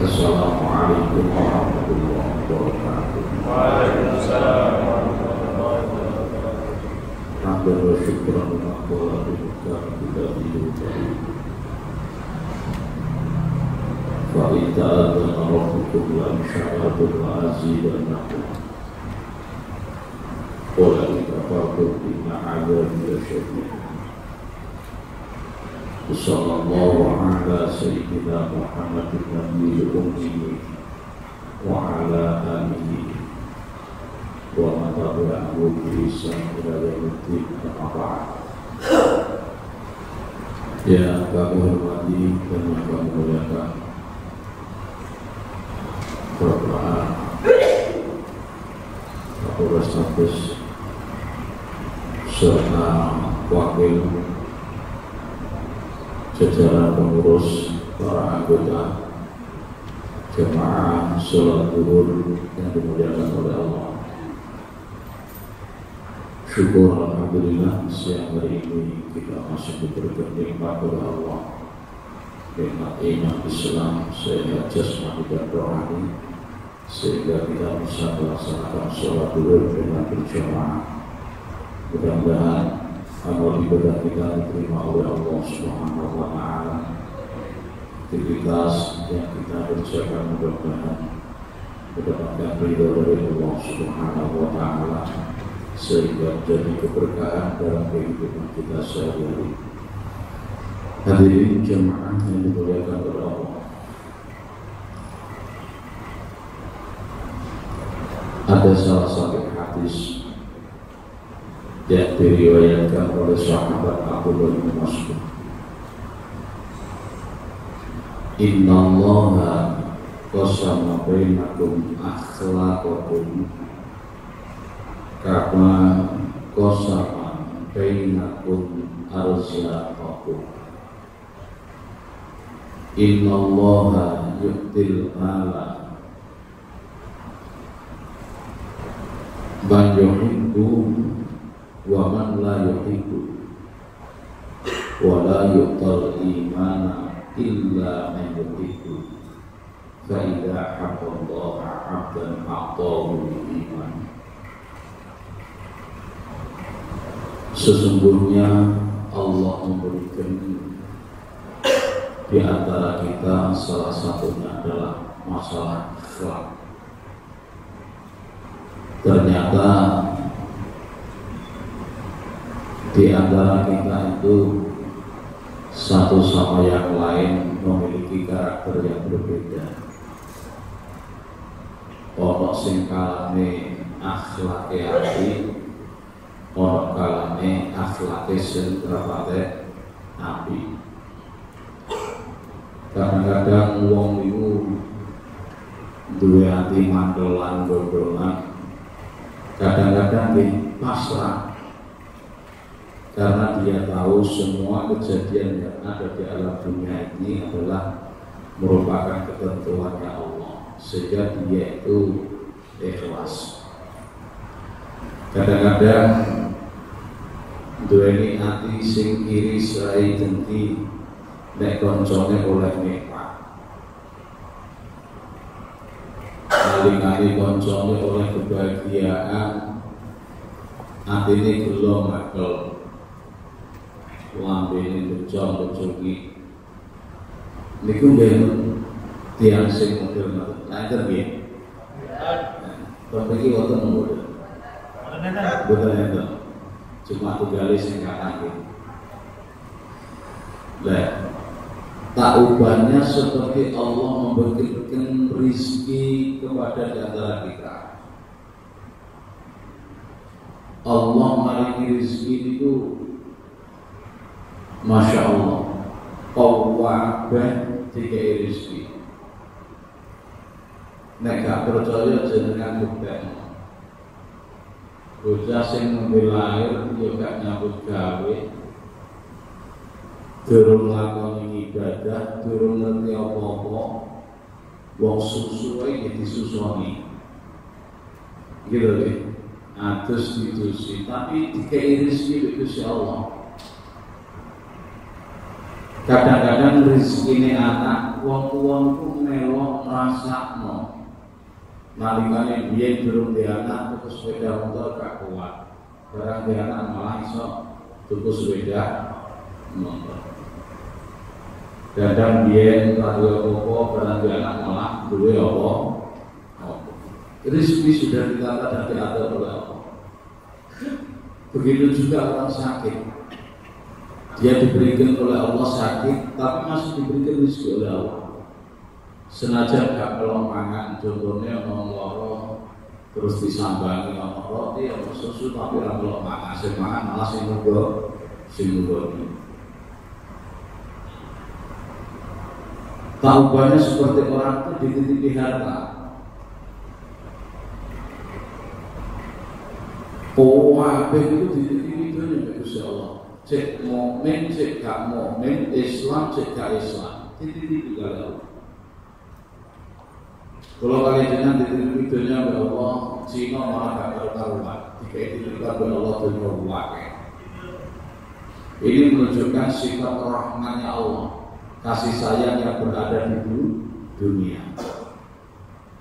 Assalamualaikum warahmatullahi wabarakatuh. Waalaikumsalam warahmatullahi wabarakatuh. Hamdan wa syukran wa qawlan kita diucapkan. Wa ta'ala rabbukum la sya'atu wa azidannakum. Wa la kafartum inna 'adzabi lasyadid. Sallallahu ala sayyidina Muhammadin nabiyil ummi wa ala alihi wa man tabi'ahu bi ihsan ila yaumil amma ba'd. Ya kami hormati dan kami muliakan Bapak Kapolres Tabes serta wakil jajaran pengurus, para anggota jemaah sholat zuhur yang dimuliakan oleh Allah. Syukur alhamdulillah siang hari ini kita masih diberikan nikmat oleh Allah, nikmat iman Islam, sehat jasmani dan rohani, sehingga kita bisa melaksanakan sholat zuhur dengan berjamaah. Mudah-mudahan amal ibadah kita diterima oleh Allah Subhanahu wa Ta'ala. Aktivitas yang kita kerjakan mudah-mudahan mendapatkan ridho dari Allah Subhanahu wa Ta'ala, sehingga menjadi keberkahan dalam kehidupan kita sehari-hari. Hadirin jemaah yang dimuliakan oleh Allah, ada salah satu hadis yang diriwayatkan oleh sahabat Abdullah bin Mas'ud. Inna Allaha qasama bainakum akhlaqakum kama qasama bainakum arzaqakum. Inna Allaha yu'til mala man yuhibbu wa man la yuhibbu wa la yu'tal imana illa man yuhibbu fa idza habballaha 'abdan a'tahu iman. Sesungguhnya Allah memberikan di antara kita salah satunya adalah masalah akhlak. Ternyata di antara kita itu satu sama yang lain memiliki karakter yang berbeda. Ono sing kalane akhlake apik, ono kalane akhlake sing rapate apik. Kadang-kadang wong iku duwe ati mandelan gondongan, kadang-kadang di pasrah, karena dia tahu semua kejadian yang ada di alam dunia ini adalah merupakan ketentuannya Allah, sehingga dia itu ikhlas. Kadang-kadang duweni ati sing iri sae dengki nek koncone oleh nikmat, kali-kali koncone oleh kebahagiaan, atine gelo makel, lambene becong-becongi. Niku nggih tiyang sing model ngoten. Nanten nggih. Bapak iki wonten model. Boten enten. Cuma tunggale sing kathah nggih. Lah, taubahnya seperti Allah memberikan rezeki kepada di antara kita. Allah maringi rezeki itu Masya Allah, kawabeh dikai rezeki. Nek gak percaya jenengan bukti. Bocah sing nembe lahir yo gak nyambut gawe, durung lakoni ibadah, durung ngerti apa-apa, wong susu wae disusoni. Gitu deh. Atus ditusi, tapi dikai rezeki Gusti Allah. Kadang-kadang rezeki ini anak wong-wong iku melo ngrasakno. Nalikane biyen durung di anak tuku sepeda motor gak kuat. Barang di anak malah iso tuku sepeda motor. Kadang biyen radio apa barang di anak malah duwe apa? Rezeki sudah ditata dan diatur oleh Allah. Begitu juga orang sakit. Dia diberikan oleh Allah sakit, tapi masih diberikan rezeki oleh Allah. Senajan gak kalau mangan, contohnya orang loro terus disambangi orang roti, orang susu, tapi orang kalau mangan, semangan malah singgul. Taubahnya seperti orang itu dititipi harta. Kabeh itu dititipi dunia Gusti Allah. Cek mukmin, cek gak mukmin, Islam, cek gak Islam, dititipi oleh Allah. Kalau kalian jangan dititipi dunia oleh Allah, Cina malah gak karu-karuan. Jika dititipi oleh Allah dunia wakai. Ini menunjukkan sifat rahmannya Allah, kasih sayang yang berada di dunia.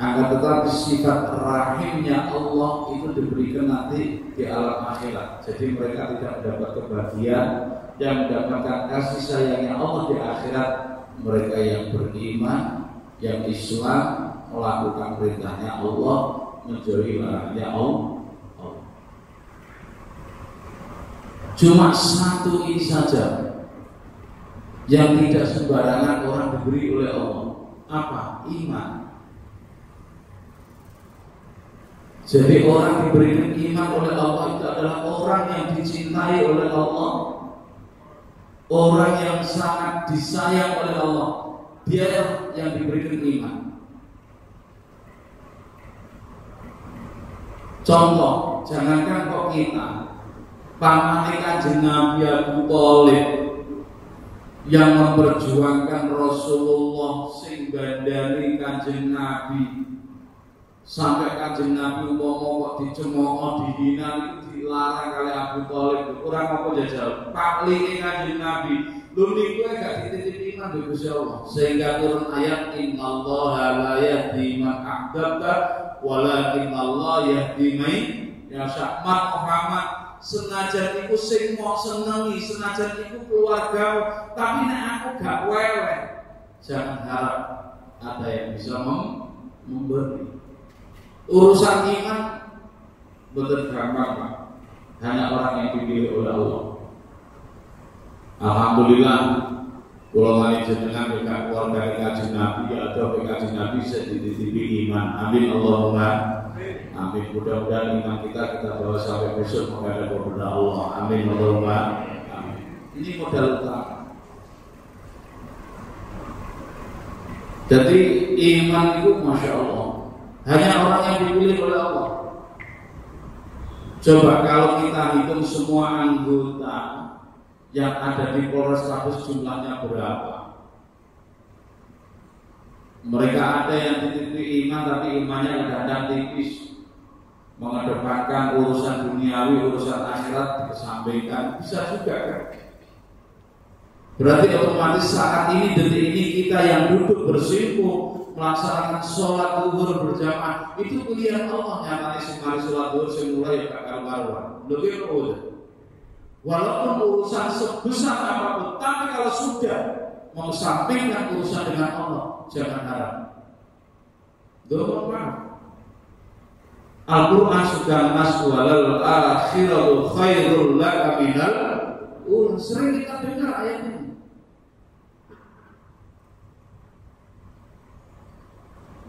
Akan tetapi sifat rahimnya Allah itu diberikan nanti di alam akhirat. Jadi mereka tidak mendapat kebahagiaan, yang mendapatkan kasih sayangnya Allah di akhirat. Mereka yang beriman, yang Islam, melakukan perintahnya Allah, menjauhi larangannya Allah. Cuma satu ini saja yang tidak sembarangan orang diberi oleh Allah. Apa? Iman. Jadi orang diberikan iman oleh Allah itu adalah orang yang dicintai oleh Allah, orang yang sangat disayang oleh Allah. Dia yang diberikan iman. Contoh, jangankan kok kita, pamane Kanjeng Nabi Abu Thalib yang memperjuangkan Rasulullah sing bandani Kanjeng Nabi, sampai Kanjeng Nabi kok dicemooh, dihina, itu dilarang kali Abu Thalib. Kurang apa jajal pakline Kanjeng Nabi. Lho niku gak dititipi iman di Gusti Allah. Sehingga turun ayat innallaha la yahdi man ahbabta walakinnallaha yahdi man yasha. Muhammad, senajan iku sing mau senengi, senajan iku keluarga, tapi nek aku gak wewe, jangan harap ada yang bisa memberi. Urusan iman betul gampang, Pak. Hanya orang yang dipilih oleh Allah. Alhamdulillah, kalau mari jenengan dekat keluarga Kanjeng Nabi atau Kanjeng Nabi saya dititipi iman. Amin Allahumma amin. Mudah-mudahan iman kita bawa sampai besok menghadap kepada Allah. Amin Allahumma amin. Ini modal utama. Jadi iman itu masya Allah hanya orang yang dipilih oleh Allah. Coba kalau kita hitung semua anggota yang ada di Polrestabes jumlahnya berapa? Mereka ada yang dititipi iman tapi imannya kadang-kadang tipis, mengedepankan urusan duniawi, urusan akhirat dikesampingkan, bisa juga kan? Berarti otomatis saat ini, detik ini kita yang duduk bersimpuh melaksanakan sholat zuhur berjamaah itu pilihan Allah. Nyatanya semari sholat zuhur semulai ya karuan lebih udah. Walaupun urusan sebesar apapun, tapi kalau sudah mengesampingkan urusan dengan Allah, jangan harap. Doa Al-Quran sudah nas walal akhiratu khairul laka minal ula. Sering kita dengar ayat ini.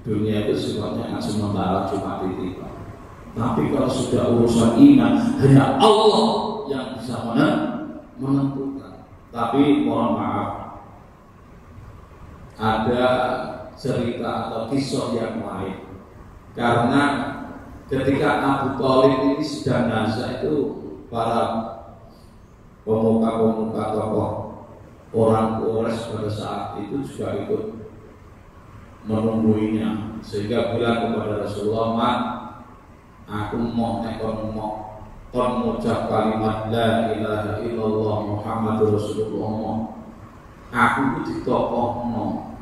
Dunia itu sifatnya sementara, cuma titipan. Tapi kalau sudah urusan iman, hanya Allah yang bisa menentukan. Tapi mohon maaf, ada cerita atau kisah yang lain. Karena ketika Abu Thalib ini sedang nazar, itu para pemuka-pemuka tokoh orang Quraisy pada saat itu juga ikut menungguinya, sehingga bilang kepada Rasulullah, "Mak, aku mau kon ngucap kalimat la ilaha illallah Muhammadur Rasulullah. Aku itu ditokohno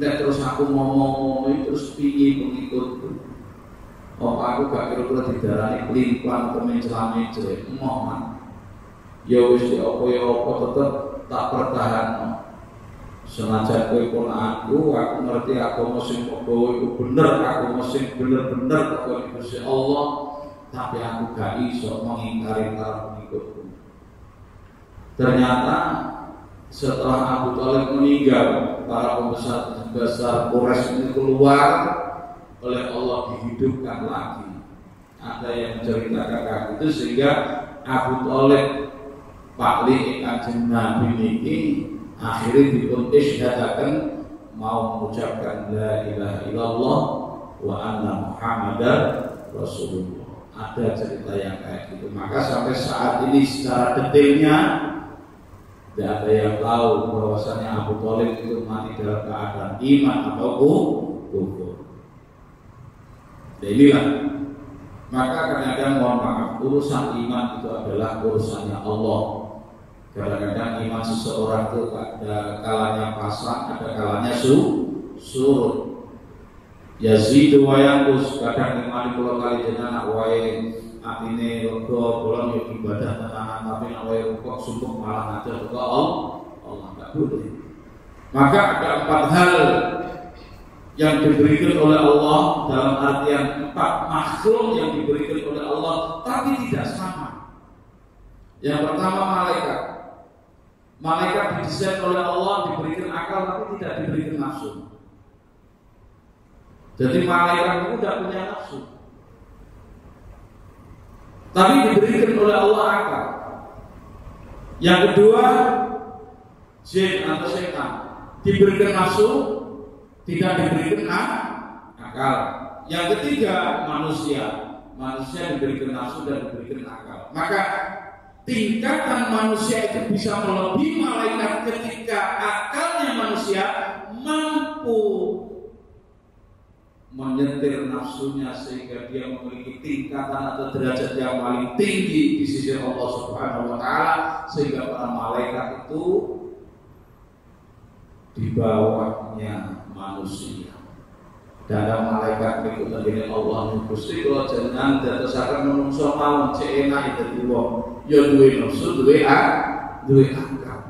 Nek terus aku ngomong terus piye pengikutku? Apa aku gak kira-kira didarani pelin-pelan atau mencela-mencela? Mohon. Ya wis apa tetep tak pertahanno. Senajan kowe ponakanku, aku ngerti agama sing padha iku bener, agama sing bener-bener kok Gusti Allah, tapi aku gak iso mengingkari para pengikutku. Ternyata setelah Abu Thalib meninggal, para pembesar Quraisy ini keluar oleh Allah, dihidupkan lagi. Ada yang menceritakan itu sehingga Abu Thalib pakli Kanjeng Nabi ini akhirnya dipun isyhadaken mau mengucapkan la ilaha illallah wa anna Muhammadar Rasulullah. Ada cerita yang kayak gitu. Maka sampai saat ini secara detailnya tidak ada yang tahu bahwasanya Abu Thalib itu mati dalam keadaan iman atau kufur. Nah inilah. Maka kadang-kadang mohon maaf, urusan iman itu adalah urusannya Allah. Kadang-kadang iman seseorang itu ada kalanya pasang, ada kalanya surut. Yazidu wa yanqus, kadang iman kula kali jenengan wae atine lega kula yo ibadah tenanan, tapi nek wae rukuk sumpuk malah ngajar ke Allah enggak boleh. Maka ada 4 hal yang diberikan oleh Allah, dalam artian 4 makhluk yang diberikan oleh Allah tapi tidak sama. Yang pertama malaikat. Malaikat didesain oleh Allah, diberikan akal tapi tidak diberikan nafsu. Jadi malaikat itu tidak punya nafsu, tapi diberikan oleh Allah akal. Yang kedua, jin atau setan diberikan nafsu, tidak diberikan akal. Yang ketiga, manusia diberikan nafsu dan diberikan akal. Maka tingkatan manusia itu bisa melebihi malaikat ketika akalnya manusia mampu menyetir nafsunya sehingga dia memiliki tingkatan atau derajat yang paling tinggi di sisi Allah Subhanahu wa taala, sehingga para malaikat itu di bawahnya manusia. Dan malaikat itu tadi Allah Gusti kula jenengan dadosaken manungsa mawon cek enak dadi wong, ya duwe nafsu, duwe akal.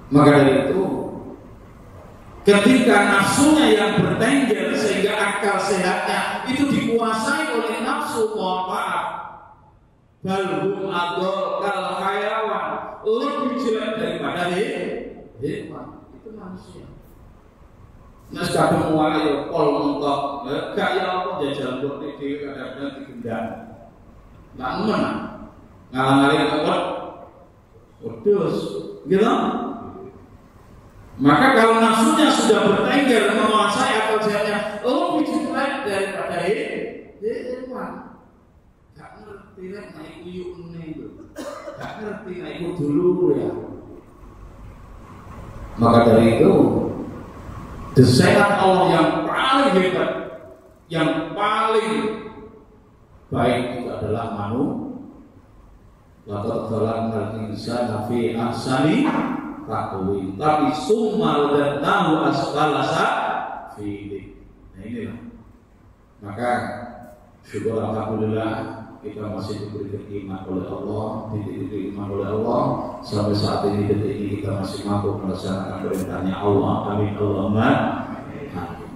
Maka dari itu ketika nafsunya yang bertengger sehingga akal sehatnya itu dikuasai oleh nafsu, mohon maaf, balhum adol kal hayawan, lebih jelek daripada hewan. Itu manusia. Nah sekarang mulai ya pol mentok, gak ya apa jajan buat dhewe kadang-kadang digendang. Lah menang. Ngalang-aling apa? Wedhus, gitu. Maka kalau nafsunya sudah bertengger menguasai akal sehatnya, lebih jelek daripada hewan. Gak ngerti lah naik uyuk itu, gak ngerti naik dulu ya. Maka dari itu desainan Allah yang paling hebat, yang paling baik itu adalah manusia. Laqad khalaqnal insana fi ahsani taqwim. Tapi summa radadnahu asfala safilin. Nah inilah. Maka syukur alhamdulillah kita masih diberi iman oleh Allah, diberi iman oleh Allah sampai saat ini, detik ini kita masih mampu melaksanakan perintahnya Allah. Amin Allahumma amin.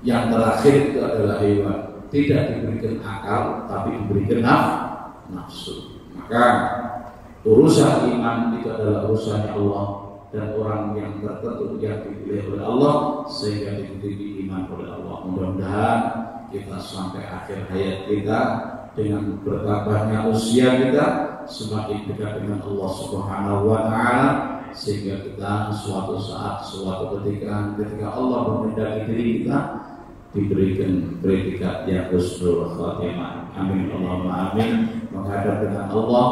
Yang terakhir itu adalah hewan, tidak diberikan akal tapi diberikan nafsu. Maka urusan iman itu adalah urusannya Allah, dan orang yang tertentu yang dipilih oleh Allah sehingga diberi iman oleh Allah. Mudah-mudahan kita sampai akhir hayat kita dengan bertambahnya usia kita semakin dekat dengan Allah Subhanahu wa taala, sehingga kita suatu saat, suatu ketika Allah mengendaki diri kita diberikan predikat yang husnul khatimah. Amin Allahumma amin. Menghadap dengan Allah,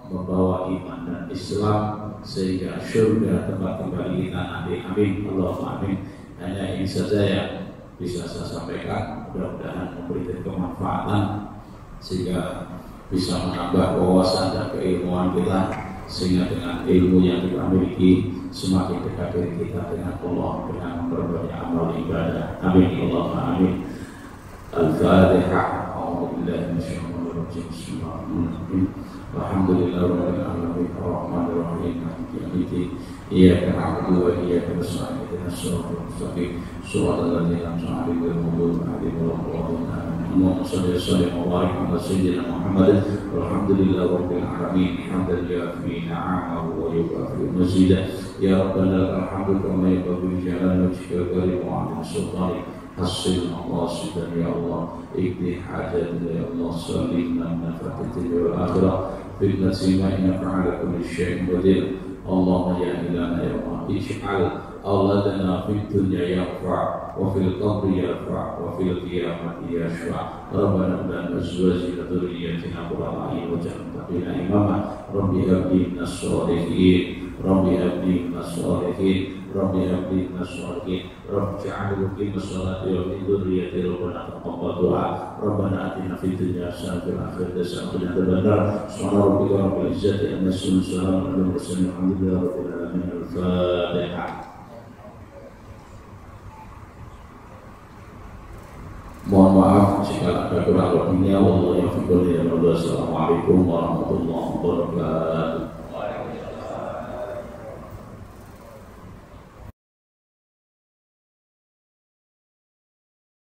membawa iman dan Islam sehingga surga tempat kembali kita nanti. Amin Allahumma amin. Hanya ini saja yang bisa saya sampaikan, mudah-mudahan memberikan kemanfaatan sehingga bisa menambah wawasan dan keilmuan kita sehingga dengan ilmu yang kita miliki semakin dekat diri kita dengan Allah dengan berbagai amal ibadah. Amin Allahumma amin. Al-Fatihah. A'udzubillahi minasyaitonir rajim. Bismillahirrahmanirrahim. Alhamdulillahirabbil alamin arrahmanir rahim maliki yaumiddin. Iyyaka na'budu wa iyyaka nasta'in ihdinas siratal mustaqim siratal ladzina an'amta 'alaihim ghairil maghdubi 'alaihim waladdallin. Allahumma shalli wa sallim wa barik 'ala sayyidina Muhammad walhamdulillahi rabbil alamin hamdan yafi ni'amahu wa yukafi mazidah. Ya Rabbana lakal hamdu kama yanbaghi li jalali wajhika wa karim 'azimi sultanik. حصل مقاصدا يا الله اقضي حاجاتنا يا الله سلمنا من فتنة والآخرة فتنة ما إنك على كل شيء قدير. اللهم يا إلهنا يا الله اجعل أولادنا في الدنيا يرفع وفي القبر يرفع وفي القيامة يشفع. ربنا هب لنا أزواجنا ذريتنا قرة أعين واجعلنا متقين إماما. رب هب لي من الصالحين رب هب لي من الصالحين رب هب لي من الصالحين رب اجعلني مقيم الصلاة ومن ذريتي ربنا تقبل دعاء. ربنا آتنا في الدنيا حسنة وفي الآخرة حسنة وقنا عذاب النار. سبحان ربك رب العزة عما يصفون وسلام على المرسلين والحمد لله رب العالمين. الفاتحة. Mohon maaf jika ada kurang lebihnya. Wallahualam. Assalamualaikum warahmatullahi wabarakatuh.